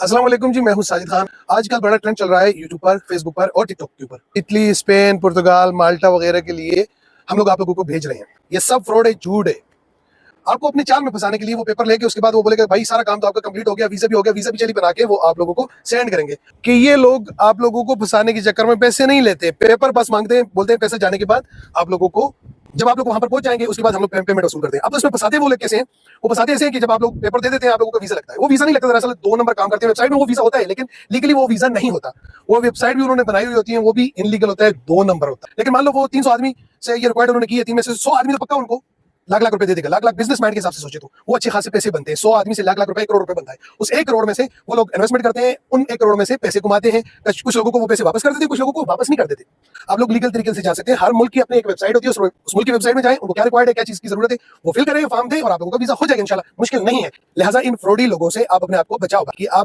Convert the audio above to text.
अस्सलाम वालेकुम जी, मैं हूं साजिद खान। आजकल बड़ा ट्रेंड चल रहा है यूट्यूब पर, फेसबुक पर और टिकटॉक के ऊपर। इटली, स्पेन, पुर्तगाल, माल्टा वगैरह के लिए हम लोग आप लोगों को भेज रहे हैं। ये सब फ्रॉड है, झूठ है। आपको अपने चाल में फंसाने के लिए वो पेपर लेके उसके बाद वो बोलेगा भाई सारा काम तो आपका कंप्लीट हो गया, वीजा भी हो गया, वीजा भी चली बना के वो आप लोगों को सेंड करेंगे। कि ये लोग आप लोगों को फंसाने के चक्कर में पैसे नहीं लेते, पेपर बस मांगते हैं, बोलते हैं पैसे जाने के बाद आप लोगों को, जब आप लोग वहां पर पहुंच जाएंगे उसके बाद हम लोग पेमेंट वसूल करते हैं। अब तो इसमें फंसाते वो लोग कैसे हैं? वो फंसाते ऐसे हैं कि जब आप लोग पेपर दे देते हैं आप लोगों को वीजा लगता है। वो वीजा नहीं लगता, दरअसल 2 नंबर काम करते हैं। वेबसाइट में वो वीजा होता है लेकिन लीगली वो वीजा नहीं होता। वो वेबसाइट भी उन्होंने बनाई हुई होती है, वो भी इनलीगल होता है, 2 नंबर होता है। लेकिन मान लो वो 300 आदमी से ये रिक्वायर्ड उन्होंने की है, 3 में से 100 आदमी तो पक्का उनको लाख लाख रुपए दे देगा। लाख लाख बिजनेस माइंड के हिसाब से सोचे तो वो अच्छे खासे पैसे बनते हैं। 100 आदमी से लाख लाख रुपए, 1 करोड़ रुपए बनता है। उस 1 करोड़ में से वो लोग इन्वेस्टमेंट करते हैं, उन 1 करोड़ में से पैसे कमाते हैं। कुछ लोगों को वो पैसे वापस कर देते हैं, कुछ लोगों को वापस नहीं कर देते। आप लोग लीगल तरीके से जा सकते हैं। हर मुल्क की अपनी एक वेबसाइट होती है, उस मुल्क की वेबसाइट में जाएं, उनको क्या रिक्वायर्ड है, क्या चीज की जरूरत है, वो फिल करें, फॉर्म दें और आप लोगों का वीजा हो जाएगा इंशाल्लाह। मुश्किल नहीं है। लिहाजा इन फ्रॉडी लोगों से आप अपने आप को बचाओ। कि आप